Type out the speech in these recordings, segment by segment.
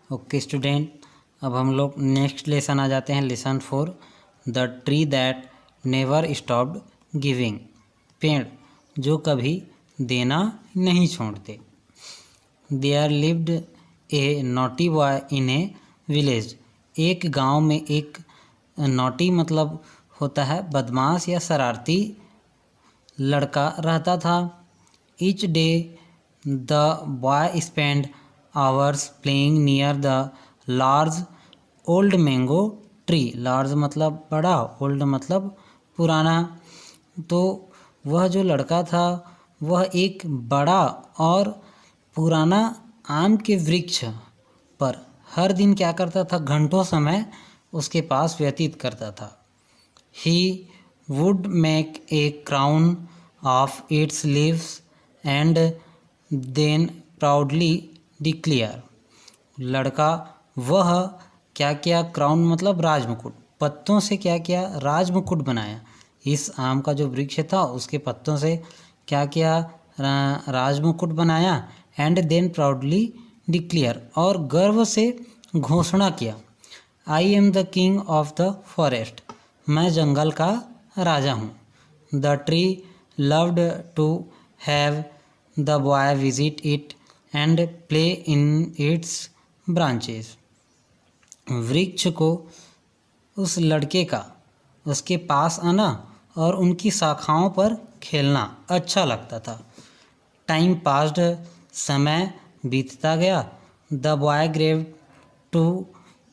Okay student, अब हम लोग नेक्स्ट लेसन आ जाते हैं। Lesson 4, the tree that never stopped giving. पेड़ जो कभी देना नहीं छोड़ते। There lived a naughty boy in a village. एक गांव में एक नॉटी मतलब होता है बदमाश या शरारती लड़का रहता था। Each day the boy spend hours playing near the large old mango tree. Large मतलब बड़ा, ओल्ड मतलब पुराना। तो वह जो लड़का था वह एक बड़ा और पुराना आम के वृक्ष पर हर दिन क्या करता था, घंटों समय उसके पास व्यतीत करता था। He would make a crown of its leaves and then proudly declare. लड़का वह क्या क्या, क्राउन मतलब राजमुकुट, पत्तों से क्या क्या राजमुकुट बनाया। इस आम का जो वृक्ष था उसके पत्तों से क्या क्या राजमुकुट बनाया। एंड देन प्राउडली डिक्लेयर, और गर्व से घोषणा किया, I am the king of the forest. मैं जंगल का राजा हूँ। The tree loved to have the boy visit it and play in its branches. वृक्ष को उस लड़के का उसके पास आना और उनकी शाखाओं पर खेलना अच्छा लगता था। टाइम पास्ड, समय बीतता गया। The boy grew to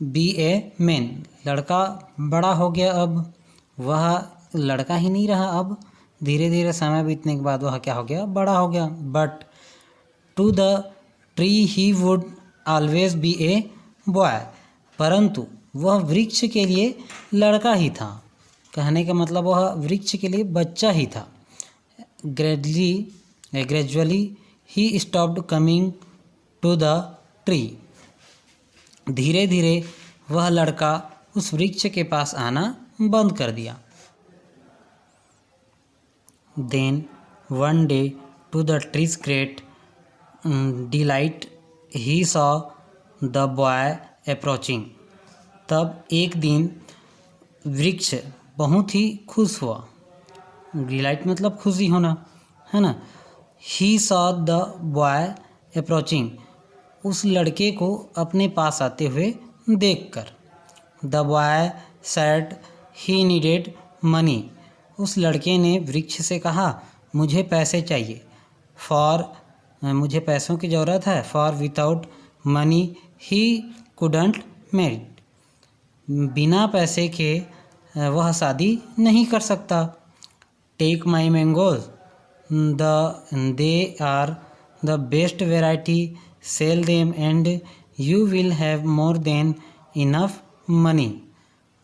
be a man. लड़का बड़ा हो गया, अब वह लड़का ही नहीं रहा। अब धीरे धीरे समय बीतने के बाद वह क्या हो गया, बड़ा हो गया। But to the tree he would always be a boy. परंतु वह वृक्ष के लिए लड़का ही था। कहने का मतलब वह वृक्ष के लिए बच्चा ही था। Gradually he stopped coming to the tree. धीरे धीरे वह लड़का उस वृक्ष के पास आना बंद कर दिया। Then one day to the tree's great delight he saw the boy approaching. तब एक दिन वृक्ष बहुत ही खुश हुआ। डिलाइट मतलब खुशी होना, है ना। ही सॉ द बॉय अप्रोचिंग, उस लड़के को अपने पास आते हुए देखकर। The boy said he needed money. उस लड़के ने वृक्ष से कहा, मुझे पैसे चाहिए। मुझे पैसों की ज़रूरत है। For without money he couldn't married. बिना पैसे के वह शादी नहीं कर सकता। Take my mangoes, they are the best variety, sell them and you will have more than enough money,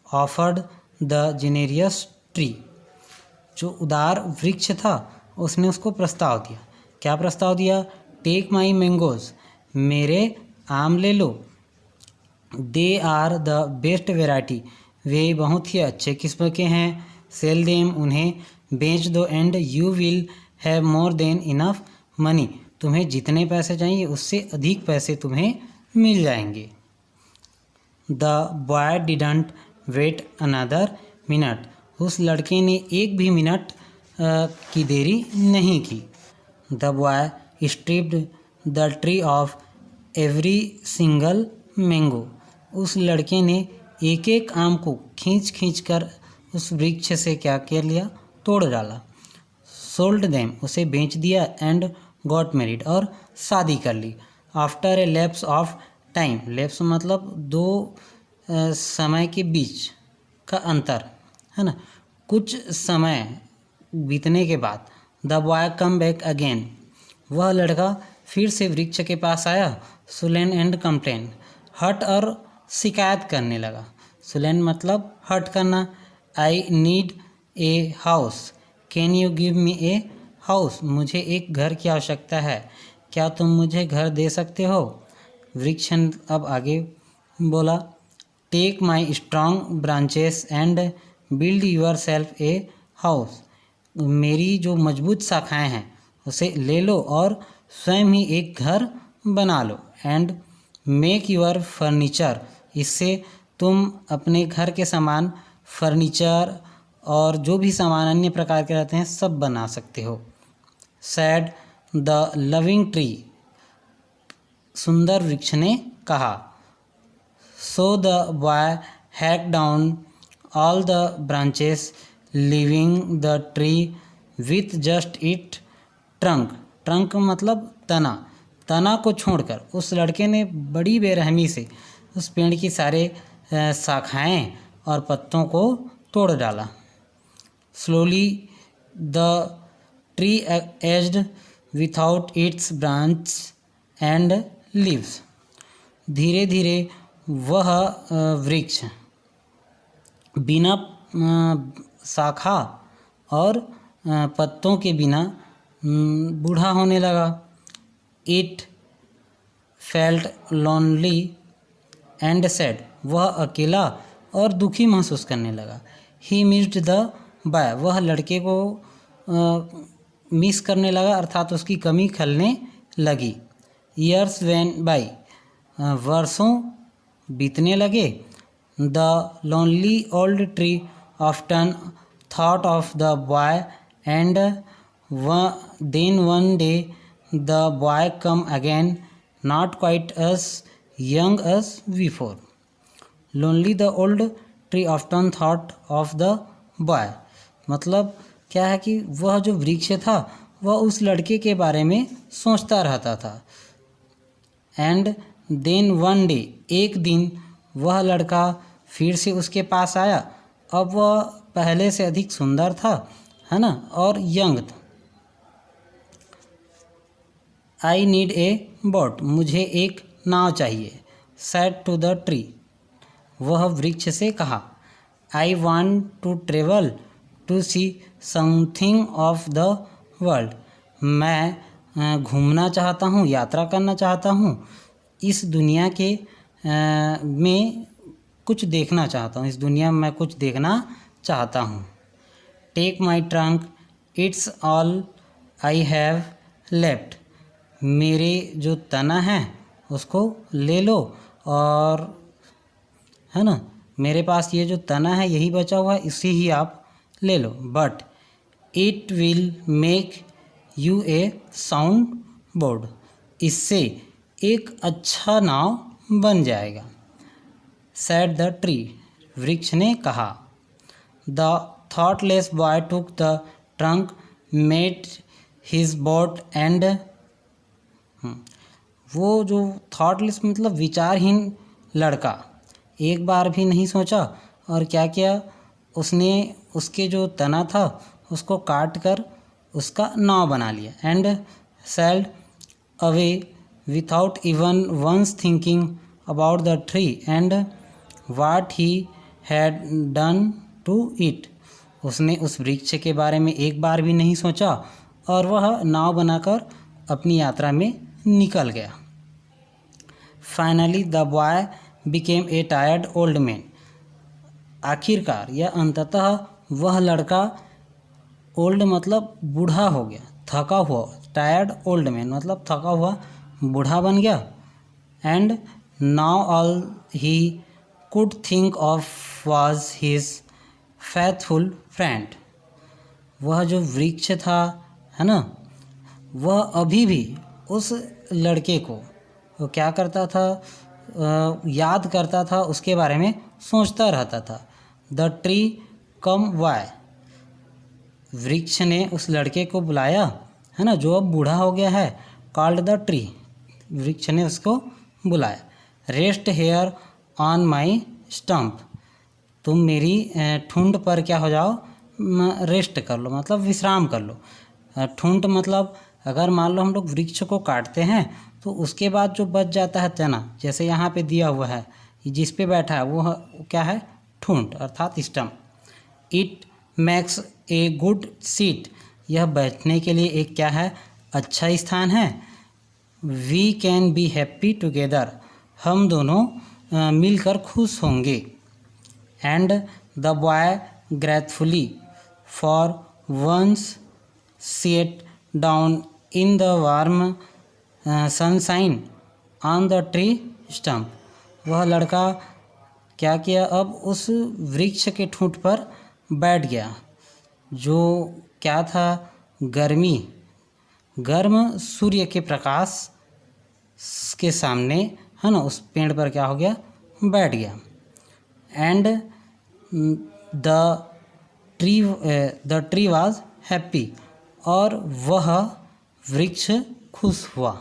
offered the generous tree. जो उदार वृक्ष था उसने उसको प्रस्ताव दिया। क्या प्रस्ताव दिया? टेक माई मैंगोज, मेरे आम ले लो। They are the best variety, वे बहुत ही अच्छे किस्म के हैं। सेल देम, उन्हें बेच दो। And you will have more than enough money, तुम्हें जितने पैसे चाहिए उससे अधिक पैसे तुम्हें मिल जाएंगे। The boy didn't wait another minute. उस लड़के ने एक भी मिनट की देरी नहीं की। The boy stripped the tree of every single mango. उस लड़के ने एक एक आम को खींच खींच कर उस वृक्ष से क्या कर लिया, तोड़ डाला। सोल्ड देम, उसे बेच दिया। एंड गॉट मैरिड, और शादी कर ली। After a lapse of time, lapse मतलब दो समय के बीच का अंतर, है ना। कुछ समय बीतने के बाद the boy come back again, वह लड़का फिर से वृक्ष के पास आया। सुलेन एंड कंप्लेन, हट और शिकायत करने लगा। सुलेन मतलब हट करना। I need a house, can you give me a house. मुझे एक घर की आवश्यकता है, क्या तुम मुझे घर दे सकते हो। वृक्ष अब आगे बोला, take my strong branches and build yourself a house. मेरी जो मजबूत शाखाएं हैं उसे ले लो और स्वयं ही एक घर बना लो। एंड मेक योर फर्नीचर, इससे तुम अपने घर के सामान, फर्नीचर और जो भी सामान अन्य प्रकार के रहते हैं सब बना सकते हो। सैड द लविंग ट्री, सुंदर वृक्ष ने कहा। So the boy hack down all the branches leaving the tree with just it trunk, trunk मतलब तना, तना को छोड़कर उस लड़के ने बड़ी बेरहमी से उस पेड़ की सारे शाखाएं और पत्तों को तोड़ डाला। Slowly the tree aged without it's branch and leaves, धीरे धीरे वह वृक्ष बिना शाखा और पत्तों के बिना बूढ़ा होने लगा। It felt lonely and sad, वह अकेला और दुखी महसूस करने लगा। ही मिस्ड द बॉय, वह लड़के को मिस करने लगा अर्थात उसकी कमी खलने लगी। ईयर्स वेन बाई, वर्षों बीतने लगे। The lonely old tree often thought of the boy and then one day the boy came again not quite as young as before. Lonely the old tree often thought of the boy, मतलब क्या है कि वह जो वृक्ष था वह उस लड़के के बारे में सोचता रहता था। एंड देन वन डे, एक दिन वह लड़का फिर से उसके पास आया। अब वह पहले से अधिक सुंदर था, है ना, और यंग था। आई नीड ए बोट, मुझे एक नाव चाहिए। सेड टू द ट्री, वह वृक्ष से कहा। I want to travel to see something of the world, मैं घूमना चाहता हूँ, यात्रा करना चाहता हूँ, इस दुनिया के में कुछ देखना चाहता हूँ, इस दुनिया में मैं कुछ देखना चाहता हूँ। Take my trunk it's all I have left, मेरे जो तना है उसको ले लो और, है ना, मेरे पास ये जो तना है यही बचा हुआ है, इसे ही आप ले लो। But it will make you a sound board, इससे एक अच्छा नाव बन जाएगा। सेड द ट्री, वृक्ष ने कहा। The thoughtless boy took the trunk made his boat and, वो जो थॉटलेस मतलब विचारहीन लड़का एक बार भी नहीं सोचा और क्या किया उसने, उसके जो तना था उसको काट कर उसका नाव बना लिया। And sailed away without even once thinking about the tree and what he had done to it, उसने उस वृक्ष के बारे में एक बार भी नहीं सोचा और वह नाव बनाकर अपनी यात्रा में निकल गया। Finally the boy became a tired old man, आखिरकार या अंततः वह लड़का, ओल्ड मतलब बूढ़ा हो गया, थका हुआ, टायर्ड ओल्ड मैन मतलब थका हुआ बूढ़ा बन गया। And now all he could think of was his faithful friend, वह जो वृक्ष था, है ना, वह अभी भी उस लड़के को वो क्या करता था, याद करता था, उसके बारे में सोचता रहता था। द ट्री कम वाय, वृक्ष ने उस लड़के को बुलाया, है ना, जो अब बूढ़ा हो गया है। कॉल्ड द ट्री, वृक्ष ने उसको बुलाया। Rest here on my stump, तुम मेरी ठुंड पर क्या हो जाओ, रेस्ट कर लो, मतलब विश्राम कर लो। ठुंड मतलब अगर मान लो हम लोग वृक्ष को काटते हैं तो उसके बाद जो बच जाता है तना, जैसे यहाँ पे दिया हुआ है, जिस पे बैठा है वो क्या है, ठुंड अर्थात stump. It makes a good seat, यह बैठने के लिए एक क्या है, अच्छा स्थान है। We can be happy together, हम दोनों मिलकर खुश होंगे। And the boy gratefully for once sat down in the warm sunshine on the tree stump. वह लड़का क्या किया, अब उस वृक्ष के ठूंठ पर बैठ गया जो क्या था, गर्म सूर्य के प्रकाश के सामने, है ना, उस पेड़ पर क्या हो गया, बैठ गया। And the tree was happy, और वह वृक्ष खुश हुआ।